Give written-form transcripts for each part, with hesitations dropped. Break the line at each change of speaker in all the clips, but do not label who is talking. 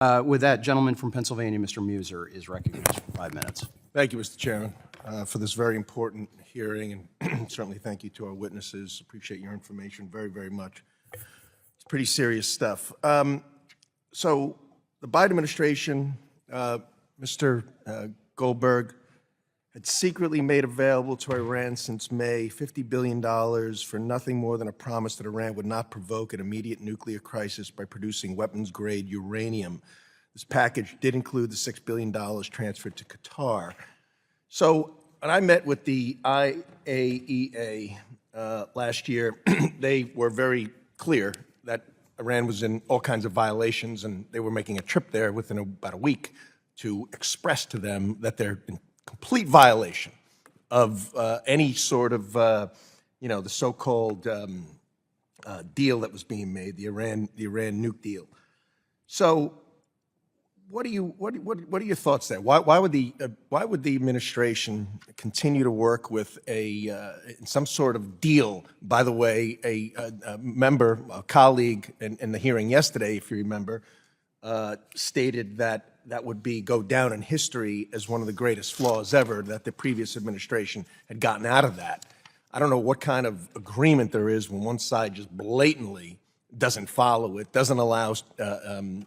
With that, gentleman from Pennsylvania, Mr. Meuser, is recognized for 5 minutes.
Thank you, Mr. Chairman, for this very important hearing, and certainly thank you to our witnesses. Appreciate your information very, very much. It's pretty serious stuff. So the Biden administration, Mr. Goldberg, had secretly made available to Iran since May $50 billion for nothing more than a promise that Iran would not provoke an immediate nuclear crisis by producing weapons-grade uranium. This package did include the $6 billion transferred to Qatar. So when I met with the IAEA last year, they were very clear that Iran was in all kinds of violations, and they were making a trip there within about a week to express to them that they're in complete violation of any sort of, the so-called deal that was being made, the Iran nuke deal. So, what are your thoughts there? Why would the administration continue to work with some sort of deal? By the way, a member, a colleague in the hearing yesterday, if you remember, stated that would go down in history as one of the greatest flaws ever, that the previous administration had gotten out of that. I don't know what kind of agreement there is when one side just blatantly doesn't follow it, doesn't allow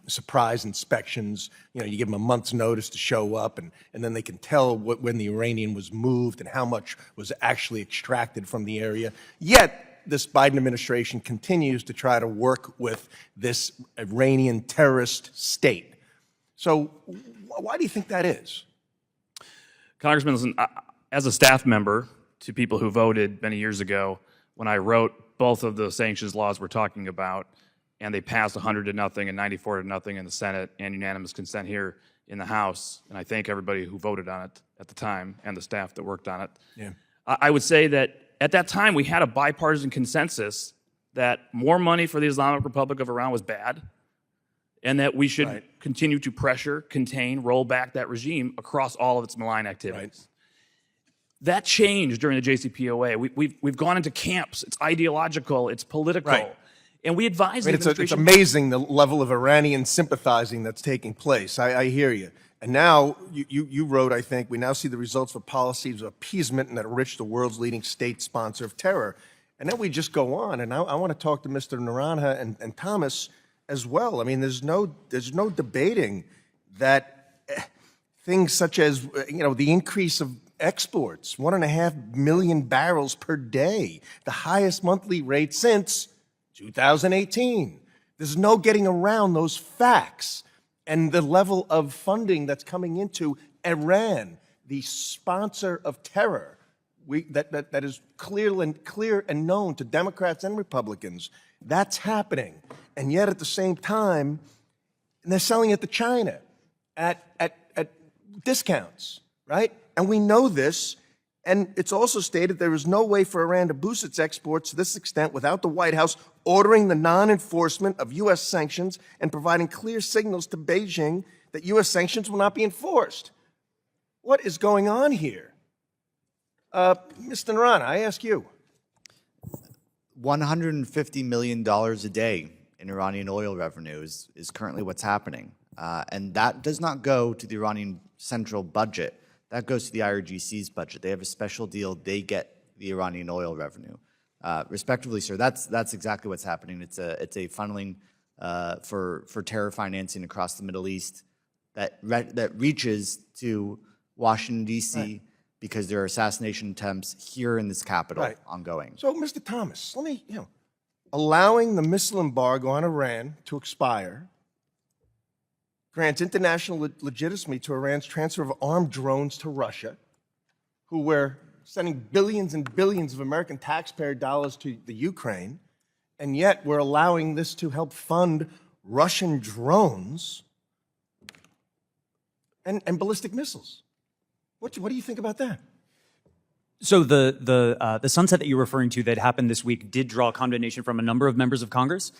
surprise inspections. You give them a month's notice to show up, and then they can tell when the uranium was moved and how much was actually extracted from the area. Yet, this Biden administration continues to try to work with this Iranian terrorist state. So why do you think that is?
Congressman, listen, as a staff member to people who voted many years ago, when I wrote both of the sanctions laws we're talking about, and they passed 100 to nothing and 94 to nothing in the Senate and unanimous consent here in the House, and I thank everybody who voted on it at the time and the staff that worked on it. Yeah. I would say that at that time we had a bipartisan consensus that more money for the Islamic Republic of Iran was bad, and that we should continue to pressure, contain, roll back that regime across all of its malign activities. That changed during the JCPOA. We've gone into camps. It's ideological. It's political. And we advise the administration.
It's amazing the level of Iranian sympathizing that's taking place. I hear you. And now, you wrote, I think, we now see the results of policies of appeasement and that enrich the world's leading state sponsor of terror. And then we just go on. And I want to talk to Mr. Naranja and Thomas as well. I mean, there's no debating that things such as, the increase of exports, 1.5 million barrels per day, the highest monthly rate since 2018. There's no getting around those facts and the level of funding that's coming into Iran, the sponsor of terror, that is clear and known to Democrats and Republicans. That's happening. And yet at the same time, they're selling it to China at discounts, right? And we know this, and it's also stated there is no way for Iran to boost its exports to this extent without the White House ordering the non-enforcement of U.S. sanctions and providing clear signals to Beijing that U.S. sanctions will not be enforced. What is going on here? Mr. Naranja, I ask you.
$150 million a day in Iranian oil revenue is currently what's happening. And that does not go to the Iranian central budget. That goes to the IRGC's budget. They have a special deal. They get the Iranian oil revenue. Respectively, sir, that's exactly what's happening. It's a funneling for terror financing across the Middle East that reaches to Washington, D.C., because there are assassination attempts here in this capital ongoing.
So, Mr. Thomas, let me, allowing the missile embargo on Iran to expire grants international legitimacy to Iran's transfer of armed drones to Russia, who were sending billions and billions of American taxpayer dollars to the Ukraine, and yet we're allowing this to help fund Russian drones and ballistic missiles. What do you think about that?
So the sunset that you're referring to that happened this week did draw condemnation from a number of members of Congress.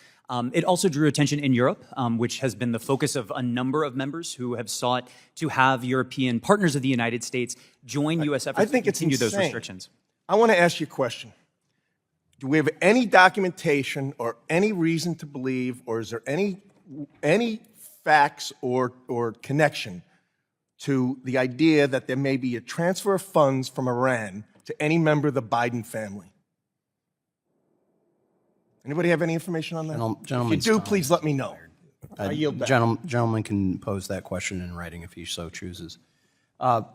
It also drew attention in Europe, which has been the focus of a number of members who have sought to have European partners of the United States join U.S. efforts to continue those restrictions.
I want to ask you a question. Do we have any documentation or any reason to believe, or is there any facts or connection to the idea that there may be a transfer of funds from Iran to any member of the Biden family? Anybody have any information on that? If you
Gentleman's
do,
time
please let me know. I yield back.
Gentleman can pose that question in writing if he so chooses. With